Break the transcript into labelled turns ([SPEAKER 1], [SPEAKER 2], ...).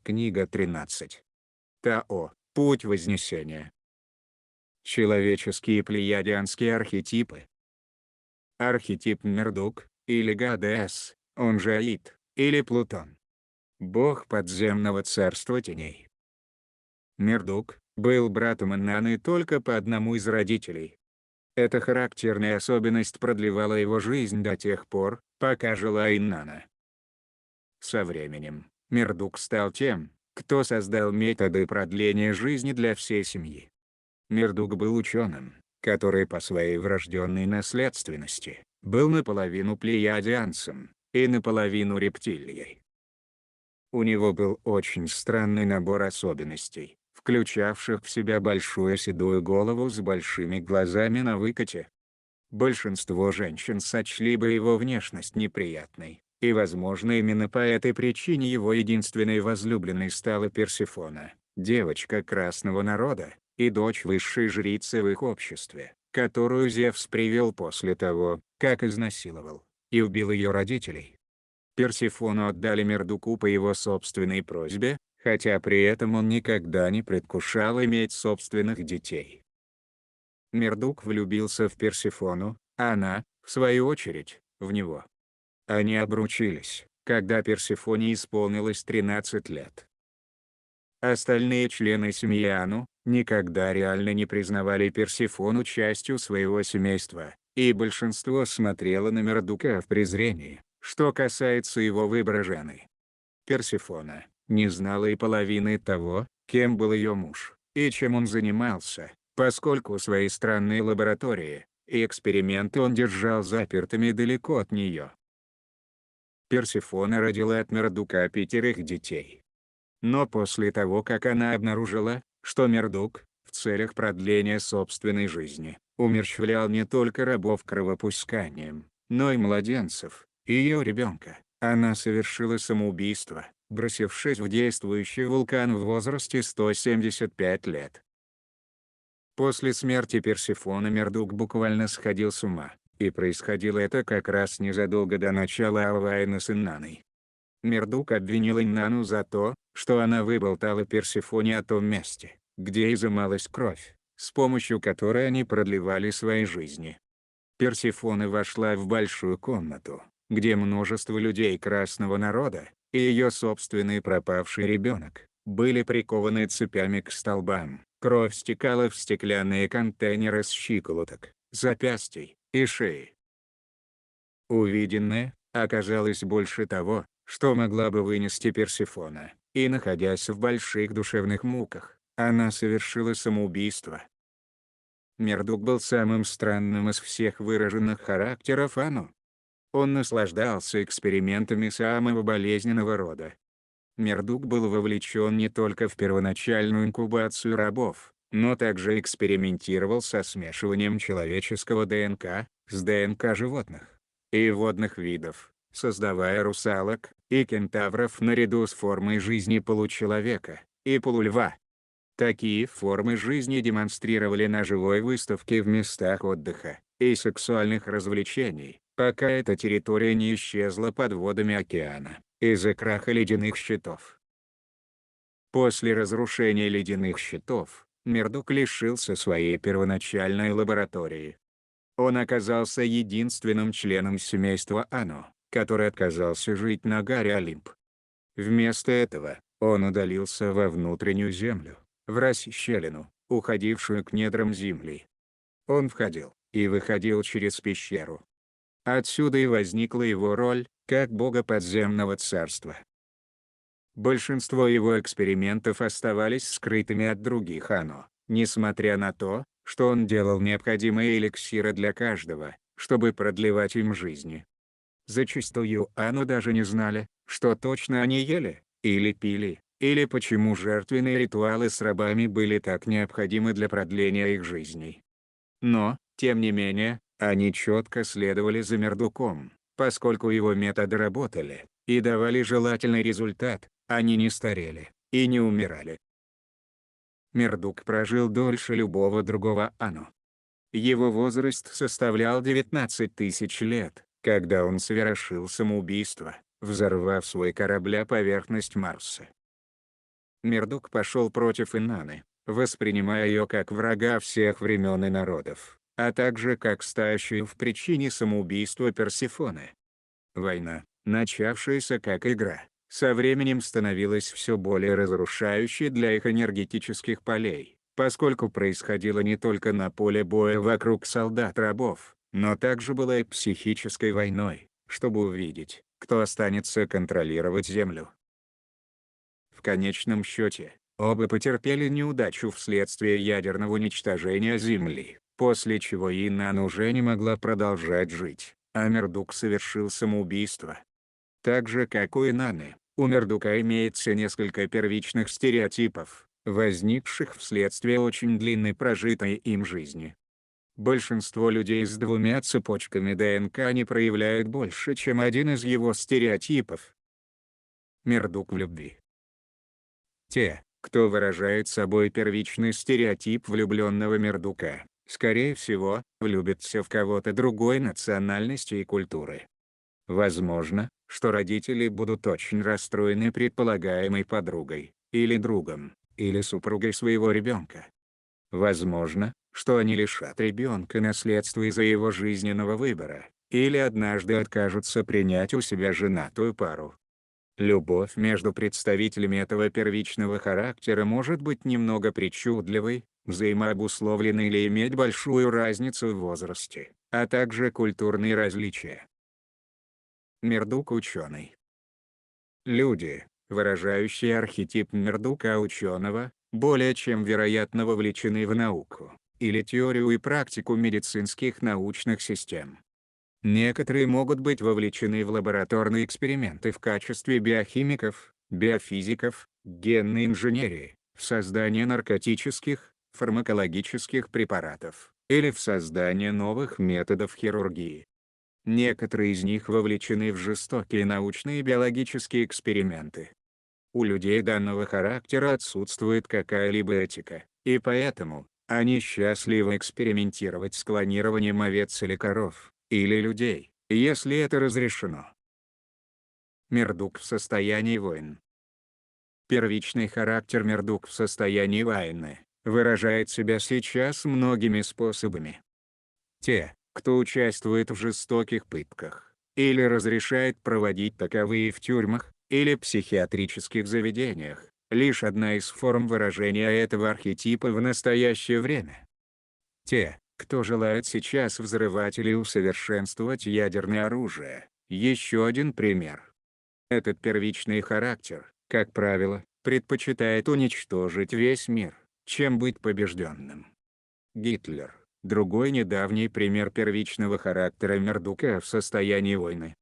[SPEAKER 1] Книга 13. Тао. Путь Вознесения. Человеческие плеядианские архетипы. Архетип Мердук, или Гадес, он же Аид, или Плутон. Бог подземного царства теней. Мердук был братом Инанны только по одному из родителей. Эта характерная особенность продлевала его жизнь до тех пор, пока жила Инанна. Со временем, Мердук стал тем, кто создал методы продления жизни для всей семьи. Мердук был ученым, который по своей врожденной наследственности был наполовину плеядианцем и наполовину рептилией. У него был очень странный набор особенностей, включавших в себя большую седую голову с большими глазами на выкате. Большинство женщин сочли бы его внешность неприятной, и возможно именно по этой причине его единственной возлюбленной стала Персефона, девочка красного народа, и дочь высшей жрицы в их обществе, которую Зевс привел после того, как изнасиловал и убил ее родителей. Персефону отдали Мердуку по его собственной просьбе, хотя при этом он никогда не предвкушал иметь собственных детей. Мердук влюбился в Персефону, а она, в свою очередь, в него. Они обручились, когда Персефоне исполнилось 13 лет. Остальные члены семьи Ану никогда реально не признавали Персефону частью своего семейства, и большинство смотрело на Мердука в презрении, что касается его выбора жены. Персефона не знала и половины того, кем был ее муж, и чем он занимался, поскольку свои странные лаборатории и эксперименты он держал запертыми далеко от нее. Персефона родила от Мердука 5 детей. Но после того, как она обнаружила, что Мердук, в целях продления собственной жизни, умерщвлял не только рабов кровопусканием, но и младенцев, ее ребенка, она совершила самоубийство, бросившись в действующий вулкан в возрасте 175 лет. После смерти Персефоны Мердук буквально сходил с ума, и происходило это как раз незадолго до начала Алвайна с Инанной. Мердук обвинил Инанну за то, что она выболтала Персефоне о том месте, где изымалась кровь, с помощью которой они продлевали свои жизни. Персефона вошла в большую комнату, где множество людей красного народа, и ее собственный пропавший ребенок, были прикованы цепями к столбам. Кровь стекала в стеклянные контейнеры с щиколоток, запястий и шеи. Увиденное оказалось больше того, что могла бы вынести Персефона, и находясь в больших душевных муках, она совершила самоубийство. Мердук был самым странным из всех выраженных характеров Ану. Он наслаждался экспериментами самого болезненного рода. Мердук был вовлечен не только в первоначальную инкубацию рабов, но также экспериментировал со смешиванием человеческого ДНК с ДНК животных и водных видов, создавая русалок и кентавров наряду с формой жизни получеловека и полульва. Такие формы жизни демонстрировали на живой выставке в местах отдыха и сексуальных развлечений, пока эта территория не исчезла под водами океана из-за краха ледяных щитов. После разрушения ледяных щитов, Мердук лишился своей первоначальной лаборатории. Он оказался единственным членом семейства Ану, который отказался жить на горе Олимп. Вместо этого, он удалился во внутреннюю землю, в расщелину, уходившую к недрам земли. Он входил и выходил через пещеру. Отсюда и возникла его роль, как бога подземного царства. Большинство его экспериментов оставались скрытыми от других Ану, несмотря на то, что он делал необходимые эликсиры для каждого, чтобы продлевать им жизни. Зачастую Ану даже не знали, что точно они ели, или пили, или почему жертвенные ритуалы с рабами были так необходимы для продления их жизней. Но, тем не менее, они четко следовали за Мердуком, поскольку его методы работали и давали желательный результат, они не старели и не умирали. Мердук прожил дольше любого другого Ану. Его возраст составлял 19 тысяч лет, когда он совершил самоубийство, взорвав свой корабль о поверхность Марса. Мердук пошел против Инанны, воспринимая ее как врага всех времен и народов, а также как стоящую в причине самоубийства Персефоны. Война, начавшаяся как игра, со временем становилась все более разрушающей для их энергетических полей, поскольку происходило не только на поле боя вокруг солдат-рабов, но также была и психической войной, чтобы увидеть, кто останется контролировать Землю. В конечном счете, оба потерпели неудачу вследствие ядерного уничтожения Земли, после чего Инанна уже не могла продолжать жить, а Мердук совершил самоубийство. Так же как у Инанны, у Мердука имеется несколько первичных стереотипов, возникших вследствие очень длинной прожитой им жизни. Большинство людей с двумя цепочками ДНК не проявляют больше, чем один из его стереотипов. Мердук в любви. Те, кто выражает собой первичный стереотип влюбленного Мердука, скорее всего, влюбятся в кого-то другой национальности и культуры. Возможно, что родители будут очень расстроены предполагаемой подругой, или другом, или супругой своего ребенка. Возможно, что они лишат ребенка наследства из-за его жизненного выбора, или однажды откажутся принять у себя женатую пару. Любовь между представителями этого первичного характера может быть немного причудливой, взаимообусловленной или иметь большую разницу в возрасте, а также культурные различия. Мердук ученый. Люди, выражающие архетип Мердука ученого, более чем вероятно вовлечены в науку, или теорию и практику медицинских научных систем. Некоторые могут быть вовлечены в лабораторные эксперименты в качестве биохимиков, биофизиков, генной инженерии, в создание наркотических, фармакологических препаратов, или в создание новых методов хирургии. Некоторые из них вовлечены в жестокие научные и биологические эксперименты. У людей данного характера отсутствует какая-либо этика, и поэтому они счастливы экспериментировать с клонированием овец или коров, или людей, если это разрешено. Мердук в состоянии войн. Первичный характер Мердук в состоянии войны выражает себя сейчас многими способами. Те, кто участвует в жестоких пытках, или разрешает проводить таковые в тюрьмах, или психиатрических заведениях, лишь одна из форм выражения этого архетипа в настоящее время. Те, кто желает сейчас взрывать или усовершенствовать ядерное оружие, еще один пример. Этот первичный характер, как правило, предпочитает уничтожить весь мир, чем быть побежденным. Гитлер — другой недавний пример первичного характера Мердука в состоянии войны.